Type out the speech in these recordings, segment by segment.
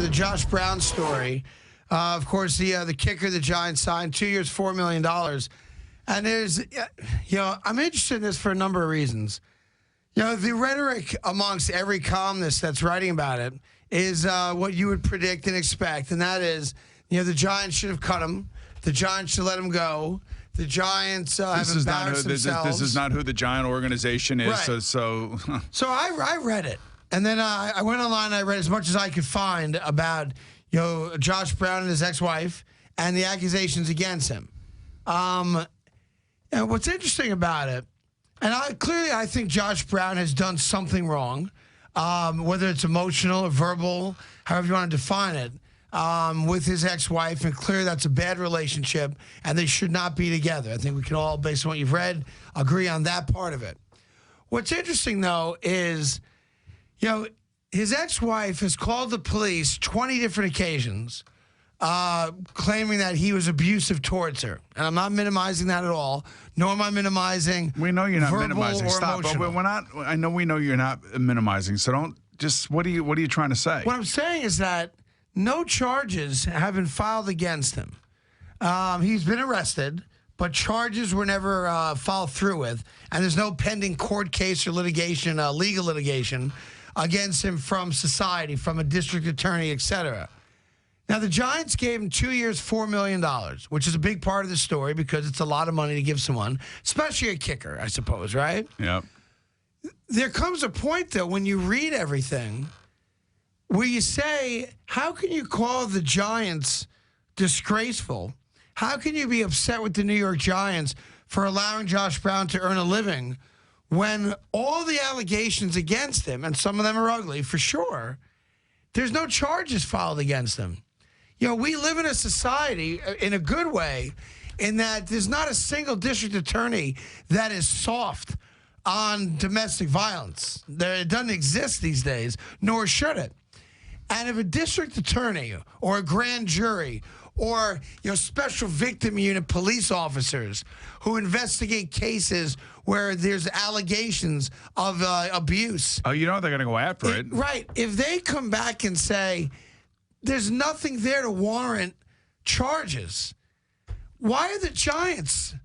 the Josh Brown story. Of course, the kicker the Giants signed, 2 years, $4 million. And there's, I'm interested in this for a number of reasons. The rhetoric amongst every columnist that's writing about it is what you would predict and expect, and that is, the Giants should have cut him. The Giants should let him go. The Giants have embarrassed themselves. This is not who the Giant organization is. Right. So I read it, and then I went online and I read as much as I could find about Josh Brown and his ex-wife and the accusations against him. And what's interesting about it, and I think Josh Brown has done something wrong, whether it's emotional or verbal, however you want to define it, with his ex-wife, and clearly that's a bad relationship, and they should not be together. I think we can all, based on what you've read, agree on that part of it. What's interesting, though, is, his ex-wife has called the police 20 different occasions, claiming that he was abusive towards her. And I'm not minimizing that at all, nor am I minimizing. We know you're not verbal minimizing. or Stop. emotional. But we're not. I know we know you're not minimizing. So don't just. What are you trying to say? What I'm saying is that no charges have been filed against him. He's been arrested, but charges were never followed through with, and there's no pending court case or litigation, legal litigation, against him from society, from a district attorney, etc. Now, the Giants gave him 2 years, $4 million, which is a big part of the story because it's a lot of money to give someone, especially a kicker, I suppose, right? Yeah. There comes a point, though, when you read everything where you say, how can you call the Giants disgraceful? How can you be upset with the New York Giants for allowing Josh Brown to earn a living when all the allegations against him, and some of them are ugly for sure, there's no charges filed against him? We live in a society, in a good way, in that there's not a single district attorney that is soft on domestic violence. It doesn't exist these days, nor should it. And if a district attorney or a grand jury or special victim unit police officers who investigate cases where there's allegations of abuse. Oh, they're going to go after it. Right. If they come back and say there's nothing there to warrant charges, why are the Giants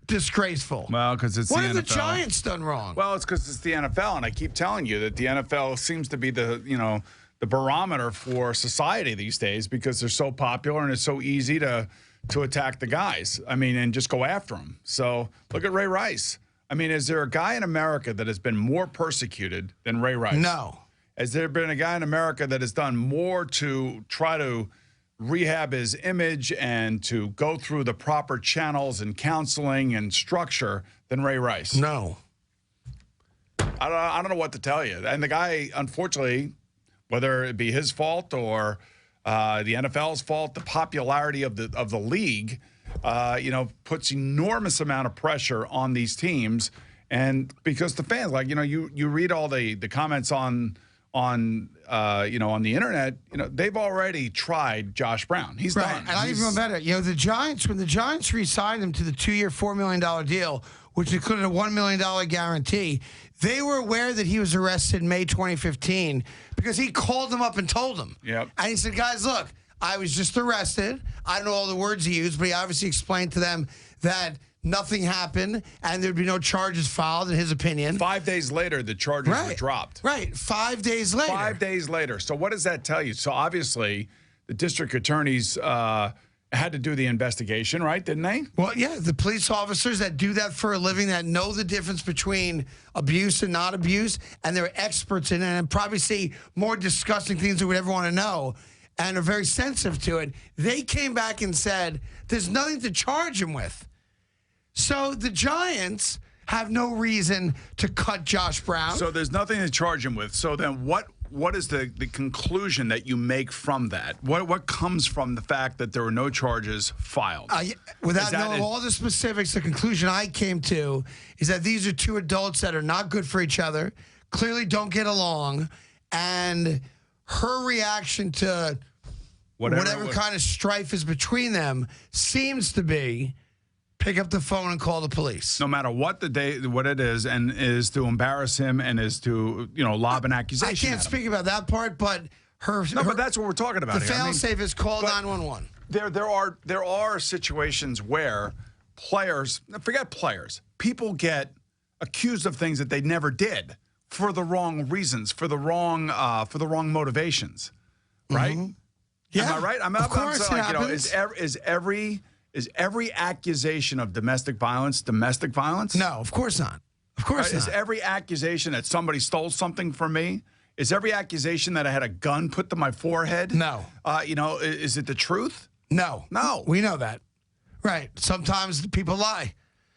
disgraceful? Well, because it's what the NFL. What have the Giants done wrong? Well, it's because it's the NFL, and I keep telling you that the NFL seems to be the barometer for society these days because they're so popular and it's so easy to attack the guys. And just go after them. So look at Ray Rice. Is there a guy in America that has been more persecuted than Ray Rice? No. Has there been a guy in America that has done more to try to rehab his image and to go through the proper channels and counseling and structure than Ray Rice? No. I don't know what to tell you. And the guy, unfortunately, whether it be his fault or the NFL's fault, the popularity of the league, puts enormous amount of pressure on these teams. And because the fans, you read all the comments on the internet, they've already tried Josh Brown. He's done. And I'll even better. The Giants, when the Giants re-signed him to the 2-year, $4 million deal, which included a $1 million guarantee, they were aware that he was arrested in May 2015 because he called them up and told them. Yep. And he said, guys, look, I was just arrested. I don't know all the words he used, but he obviously explained to them that nothing happened and there'd be no charges filed, in his opinion. 5 days later, the charges were dropped. Right. 5 days later. 5 days later. So what does that tell you? So obviously, the district attorneys had to do the investigation, right? Didn't they? Well, yeah, the police officers that do that for a living, that know the difference between abuse and not abuse, and they're experts in it and probably see more disgusting things than we'd ever want to know and are very sensitive to it. They came back and said, there's nothing to charge him with. So the Giants have no reason to cut Josh Brown. So there's nothing to charge him with. So then what is the conclusion that you make from that? What comes from the fact that there were no charges filed? Without knowing all the specifics, the conclusion I came to is that these are two adults that are not good for each other, clearly don't get along, and her reaction to whatever kind of strife is between them seems to be pick up the phone and call the police. No matter what what it is, and is to embarrass him and is to, lob an accusation. I can't speak about that part, but No, but that's what we're talking about The here. fail-safe is call 911. There are situations where players, forget players, people get accused of things that they never did for the wrong reasons, for the wrong motivations, right? Mm-hmm. Yeah, am I right? of course saying, it happens. Is every accusation of domestic violence? No, of course not. Of course not. Is every accusation that somebody stole something from me? Is every accusation that I had a gun put to my forehead? No. Is it the truth? No. No. We know that. Right. Sometimes people lie.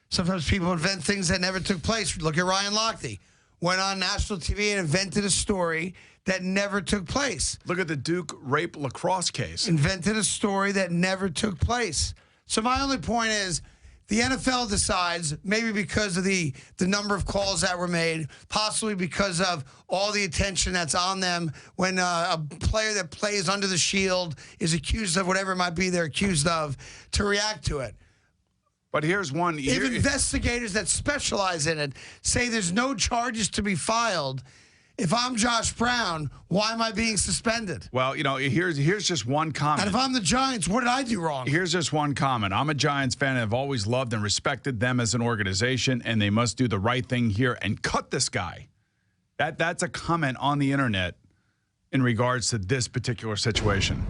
Sometimes people invent things that never took place. Look at Ryan Lochte. Went on national TV and invented a story that never took place. Look at the Duke rape lacrosse case. Invented a story that never took place. So my only point is the NFL decides, maybe because of the number of calls that were made, possibly because of all the attention that's on them when a player that plays under the shield is accused of whatever it might be they're accused of, to react to it. But here's one. If investigators that specialize in it say there's no charges to be filed, if I'm Josh Brown, why am I being suspended? Well, here's just one comment. And if I'm the Giants, what did I do wrong? Here's just one comment. I'm a Giants fan and have always loved and respected them as an organization, and they must do the right thing here and cut this guy. That's a comment on the internet in regards to this particular situation.